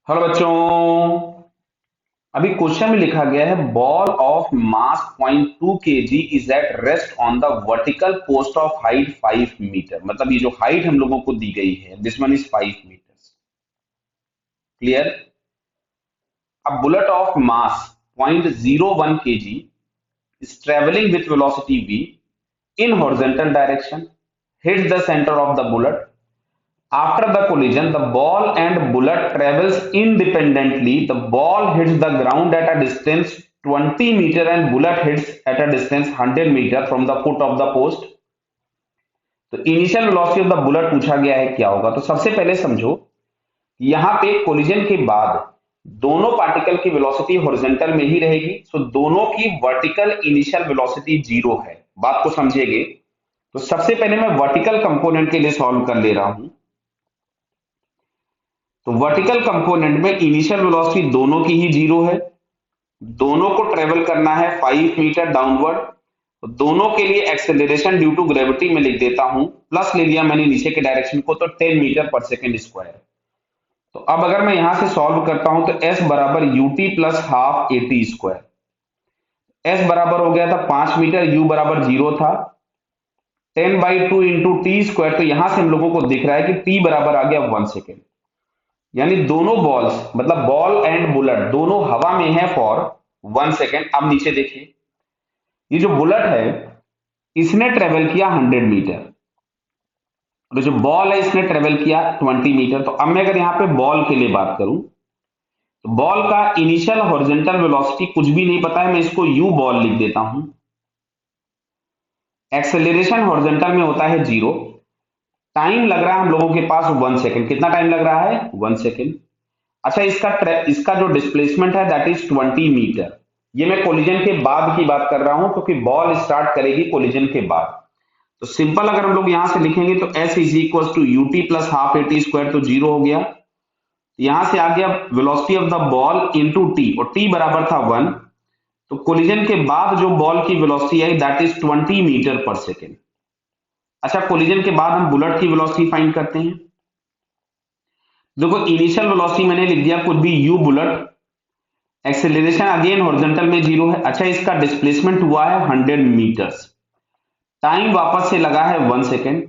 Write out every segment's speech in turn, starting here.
Hello बच्चों। अभी question में लिखा गया है ball of mass 0.2 kg is at rest on the vertical post of height 5 metre. मतलब ये जो हाइट हम लोगों को दी गई है this one is 5 metres. Clear. A bullet of mass 0.01 kg is traveling with velocity v in horizontal direction, hits the center of the bullet. After the collision, the ball and bullet travels independently. The ball hits the ground at a distance 20 meter and bullet hits at a distance 100 meter from the foot of the post. तो initial velocity of the bullet पूछा गया है क्या होगा। तो सबसे पहले समझो यहाँ पे कोलिजन के बाद दोनों पार्टिकल की वेलोसिटी हॉरिजॉन्टल में ही रहेगी। सो दोनों की वर्टिकल इनिशियल वेलोसिटी जीरो है। बात को समझेंगे तो सबसे पहले मैं वर्टिकल कंपोनेंट के लिए सॉल्व कर ले रहा हूं। तो वर्टिकल कंपोनेंट में इनिशियल वेलोसिटी दोनों की ही जीरो है। दोनों को ट्रेवल करना है 5 मीटर डाउनवर्ड। तो दोनों के लिए एक्सेलरेशन ड्यू टू ग्रेविटी में लिख देता हूं, प्लस ले लिया मैंने नीचे के डायरेक्शन को, तो 10 मीटर पर सेकेंड स्क्वायर। तो अब अगर मैं यहां से सॉल्व करता हूं तो एस बराबर UT plus half AT square. S बराबर हो गया था 5 मीटर, यू बराबर जीरो था, 10/2 इंटू टी स्क्वायर। तो यहां से हम लोगों को दिख रहा है कि टी बराबर आ गया 1 सेकेंड। यानी दोनों बॉल्स मतलब बॉल एंड बुलेट दोनों हवा में है फॉर 1 सेकेंड। अब नीचे देखिए, ये जो बुलेट है इसने ट्रेवल किया 100 मीटर और जो बॉल है इसने ट्रेवल किया 20 मीटर। तो अब मैं अगर यहाँ पे बॉल के लिए बात करूं तो बॉल का इनिशियल हॉरिजॉन्टल वेलोसिटी कुछ भी नहीं पता है, मैं इसको यू बॉल लिख देता हूं। एक्सेलरेशन हॉरिजॉन्टल में होता है जीरो। टाइम लग रहा है हम लोगों के पास 1 सेकेंड। कितना टाइम लग रहा है? 1 सेकेंड। अच्छा, इसका जो डिस्प्लेसमेंट है दैट इज 20 मीटर। ये मैं कोलिजन के बाद की बात कर रहा हूं क्योंकि बॉल स्टार्ट करेगी कोलिजन के बाद। तो सिंपल अगर हम लोग यहां से लिखेंगे तो s is equal to UT plus half AT square, तो जीरो हो गया। यहां से आ गया velocity of the ball into T, और टी बराबर था 1। तो कोलिजन के बाद जो बॉल की वेलोसिटी आई that is 20 metre per second. अच्छा, कोलिजन के बाद हम बुलेट की वेलोसिटी फाइंड करते हैं। देखो इनिशियल वेलोसिटी मैंने लिख दिया कुछ भी you bullet. Acceleration again horizontal में जीरो है। अच्छा, इसका डिस्प्लेसमेंट हुआ है 100 मीटर्स। टाइम वापस से लगा है 1 सेकेंड।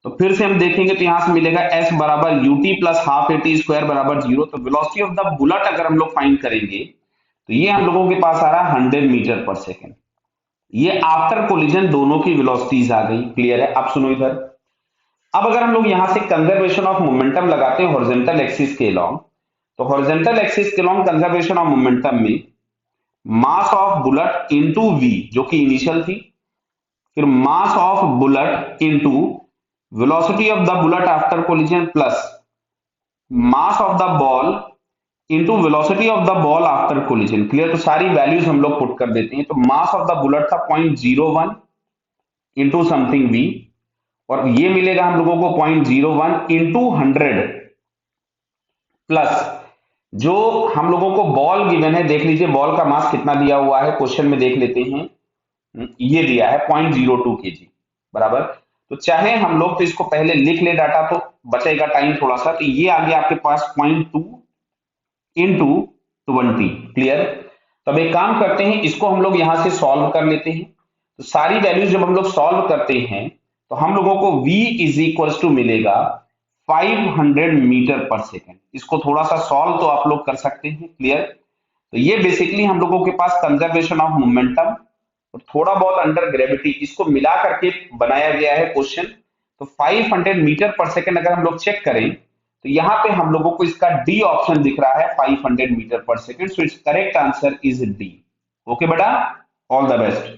तो फिर से हम देखेंगे तो यहां से मिलेगा s बराबर UT plus half AT square बराबर जीरो। तो वेलोसिटी ऑफ द बुलेट अगर हम लोग फाइंड करेंगे तो ये हम लोगों के पास आ रहा है 100 मीटर पर सेकेंड। ये आफ्टर कोलिजन दोनों की वेलोसिटीज आ गई। क्लियर है? अब सुनो इधर। अब अगर हम लोग यहां से कंजर्वेशन ऑफ मोमेंटम लगाते हैं हॉरिजॉन्टल एक्सिस के लॉन्ग, तो हॉरिजॉन्टल एक्सिस के लॉन्ग कंजर्वेशन ऑफ मोमेंटम में mass of bullet into v जो कि इनिशियल थी, फिर mass of bullet into velocity of the bullet after collision plus mass of the ball into velocity of the ball after collision. Clear? तो सारी values हम लोग put कर देते हैं। तो मास ऑफ द बुलेट था 0.01 इंटू समथिंग वी, और ये मिलेगा हम लोगों को 0.01 इंटू 100 प्लस जो हम लोगों को बॉल गिवन है। देख लीजिए बॉल का मास कितना दिया हुआ है, क्वेश्चन में देख लेते हैं। ये दिया है 0.02 केजी बराबर। तो चाहे हम लोग तो इसको पहले लिख ले डाटा तो बचेगा टाइम थोड़ा सा। तो ये आ गया आपके पास 0.2 इंटू 20। क्लियर? तो अब एक काम करते हैं, इसको हम लोग यहां से सॉल्व कर लेते हैं। तो सारी वैल्यूज जब हम लोग सॉल्व करते हैं तो हम लोगों को v इज इक्वल टू मिलेगा 500 मीटर पर सेकेंड। इसको थोड़ा सा सॉल्व तो आप लोग कर सकते हैं। क्लियर? तो ये बेसिकली हम लोगों के पास कंजर्वेशन ऑफ मोमेंटम और थोड़ा बहुत अंडर ग्रेविटी इसको मिला करके बनाया गया है क्वेश्चन। तो 500 मीटर पर सेकेंड अगर हम लोग चेक करें तो यहां पे हम लोगों को इसका डी ऑप्शन दिख रहा है 500 metre per second. So it's correct answer is D. Okay बेटा, ऑल द बेस्ट।